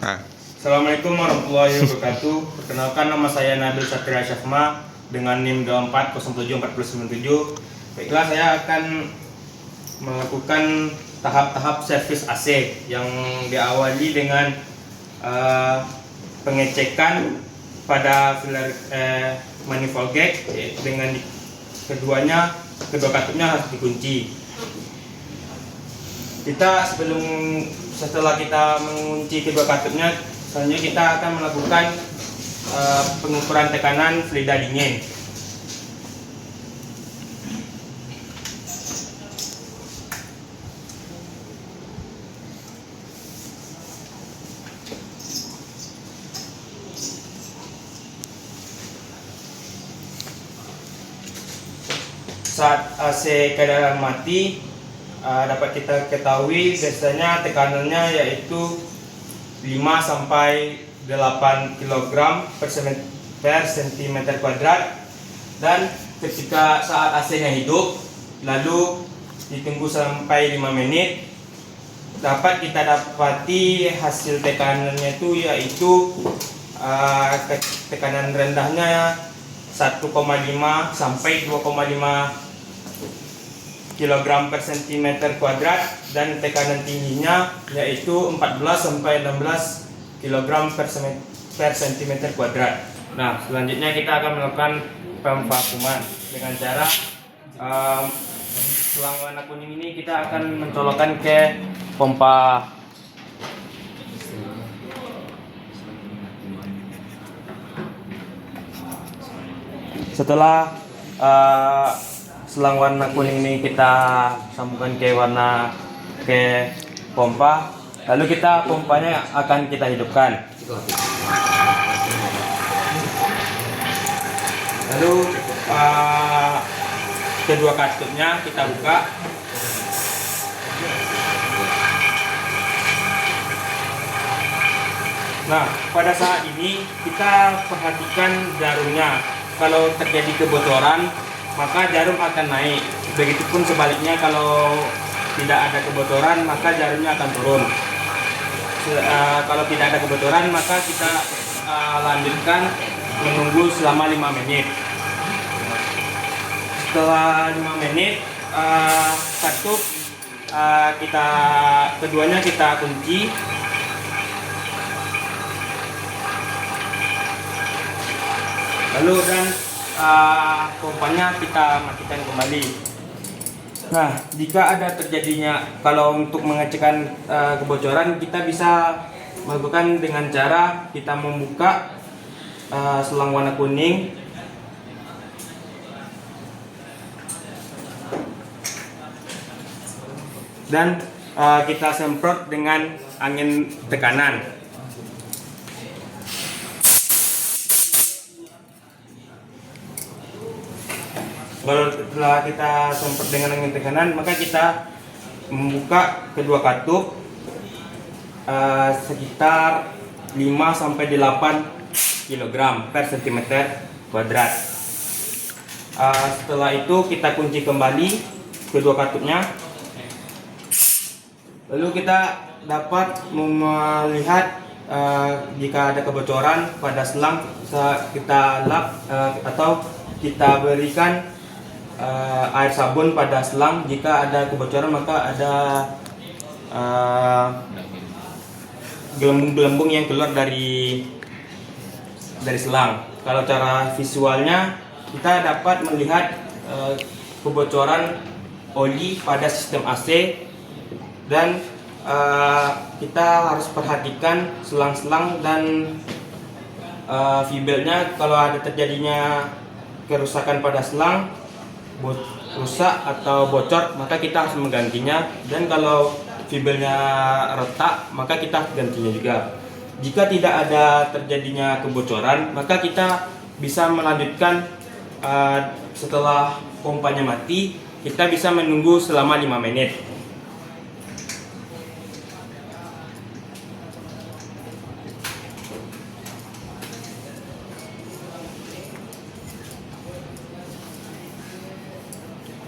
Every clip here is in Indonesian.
Nah, Assalamualaikum warahmatullahi wabarakatuh. Perkenalkan, nama saya Nabil Satria Syafma dengan NIM 24074097. Baiklah, saya akan melakukan tahap-tahap servis AC yang diawali dengan pengecekan pada filler manifold gag, dengan kedua katupnya harus dikunci. Setelah kita mengunci kedua katupnya, selanjutnya kita akan melakukan pengukuran tekanan fluida dingin. Saat AC keadaan mati, dapat kita ketahui biasanya tekanannya yaitu 5 sampai 8 kg per cm kuadrat, dan ketika saat AC-nya hidup lalu ditunggu sampai 5 menit, dapat kita dapati hasil tekanannya itu yaitu tekanan rendahnya 1,5 sampai 2,5 kg per cm kuadrat, dan tekanan tingginya yaitu 14 sampai 16 kg per cm kuadrat. Nah, selanjutnya kita akan melakukan pemvakuuman dengan cara selang warna kuning ini kita akan mencolokkan ke pompa. Setelah selang warna kuning ini kita sambungkan ke pompa, lalu pompanya akan kita hidupkan. Lalu kedua katupnya kita buka. Nah, pada saat ini kita perhatikan jarumnya. Kalau terjadi kebocoran, maka jarum akan naik. Begitupun sebaliknya, kalau tidak ada kebocoran, maka jarumnya akan turun. Kalau tidak ada kebocoran, maka kita lanjutkan menunggu selama 5 menit. Setelah 5 menit, katup keduanya kita kunci. Lalu pompanya kita matikan kembali. Nah, jika ada terjadinya, kalau untuk mengecekkan kebocoran, kita bisa melakukan dengan cara kita membuka selang warna kuning, dan kita semprot dengan angin tekanan. Kalau setelah kita semprot dengan angin tekanan, maka kita membuka kedua katup sekitar 5 sampai 8 kg per cm kuadrat. Setelah itu kita kunci kembali kedua katupnya. Lalu kita dapat melihat jika ada kebocoran pada selang, bisa kita lap atau kita berikan air sabun pada selang. Jika ada kebocoran, maka ada gelembung-gelembung yang keluar dari selang. Kalau cara visualnya, kita dapat melihat kebocoran oli pada sistem AC, dan kita harus perhatikan selang-selang dan fibelnya. Kalau ada terjadinya kerusakan pada selang, rusak atau bocor, maka kita harus menggantinya, dan kalau fibelnya retak, maka kita gantinya juga. Jika tidak ada terjadinya kebocoran, maka kita bisa melanjutkan setelah pompanya mati, kita bisa menunggu selama 5 menit.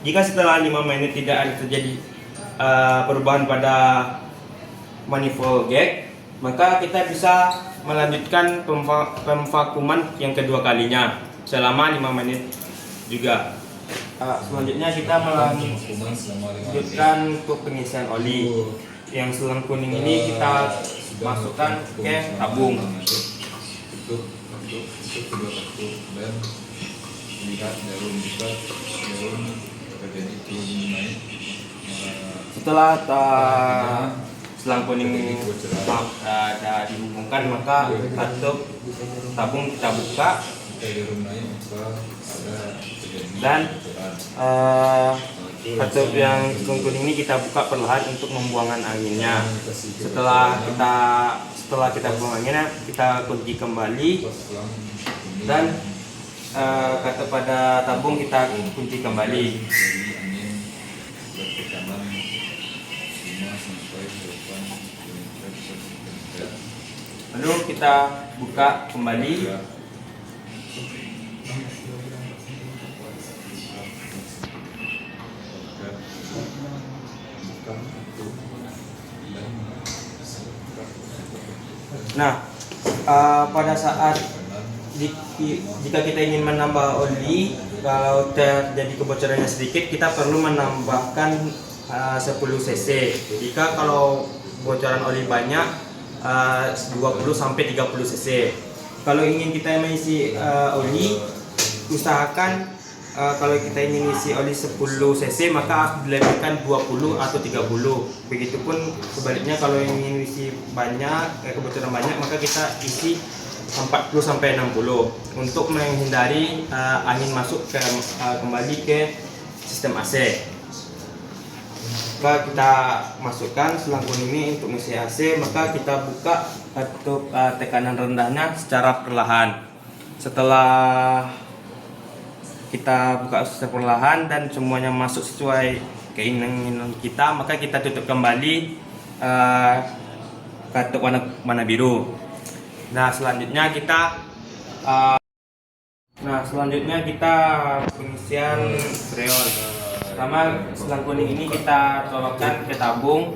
Jika setelah 5 menit tidak ada terjadi perubahan pada manifold gag, maka kita bisa melanjutkan pemvakuman yang kedua kalinya selama 5 menit juga. Selanjutnya kita melanjutkan untuk pengisian oli. Yang selang kuning ini kita masukkan ke tabung. Setelah selang kuning ada dihubungkan, maka katup tabung kita buka dan katup yang selang kuning ini kita buka perlahan untuk membuangkan anginnya. Setelah kita buang anginnya, kita kunci kembali dan katup pada tabung kita kunci kembali. Lalu kita buka kembali. Nah, pada saat jika kita ingin menambah oli, kalau terjadi kebocorannya sedikit, kita perlu menambahkan 10 cc. Jika kalau bocoran oli banyak, 20 sampai 30 cc. Kalau ingin kita mengisi oli, usahakan kalau kita ingin isi oli 10 cc maka harus dilebihkan 20 atau 30. Begitupun sebaliknya, kalau ingin isi banyak, kebocoran banyak, maka kita isi 40 sampai 60 untuk menghindari angin masuk kembali ke sistem AC. Maka kita masukkan selang kuning ini untuk mengisi AC, maka kita buka katup tekanan rendahnya secara perlahan. Setelah kita buka secara perlahan dan semuanya masuk sesuai keinginan kita, maka kita tutup kembali katup warna biru. Nah, selanjutnya kita pengisian freon. Pertama, selang kuning ini kita colokkan ke tabung.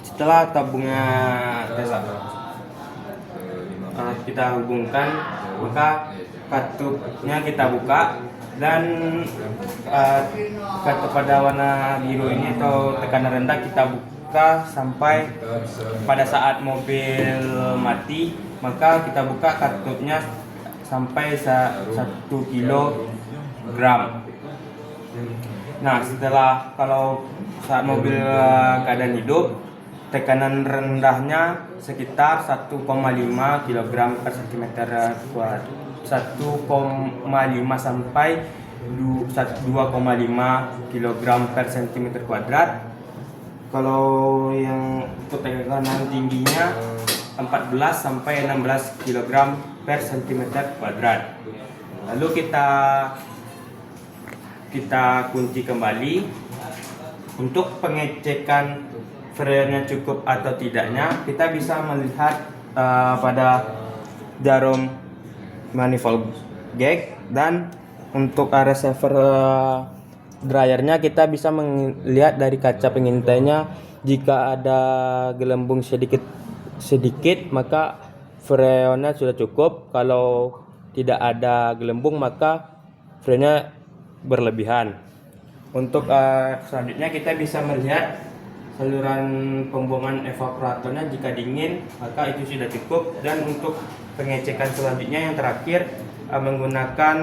Setelah tabungnya kita hubungkan, maka katupnya kita buka dan katup pada warna biru ini atau tekanan rendah kita buka sampai pada saat mobil mati, maka kita buka katupnya sampai 1 kilogram. Nah, setelah kalau saat mobil keadaan hidup, tekanan rendahnya sekitar 1,5 kg per cm², 1,5 sampai 2,5 kg per cm². Kalau yang untuk tekanan tingginya 14 sampai 16 kg per cm². Lalu kita kunci kembali. Untuk pengecekan freonnya cukup atau tidaknya, kita bisa melihat pada jarum manifold gag, dan untuk receiver dryernya kita bisa melihat dari kaca pengintainya. Jika ada gelembung sedikit maka freonnya sudah cukup. Kalau tidak ada gelembung maka freonnya berlebihan. Untuk selanjutnya kita bisa melihat saluran pembuangan evaporatornya. Jika dingin maka itu sudah cukup. Dan untuk pengecekan selanjutnya yang terakhir, menggunakan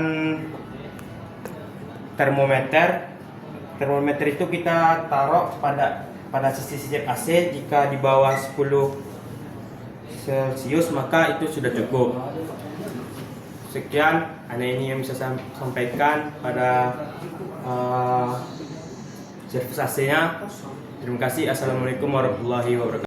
termometer. Termometer itu kita taruh pada sisi AC. Jika di bawah 10 Celcius maka itu sudah cukup. Sekian, hanya ini yang bisa saya sampaikan pada servis AC-nya. Terima kasih. Assalamualaikum warahmatullahi wabarakatuh.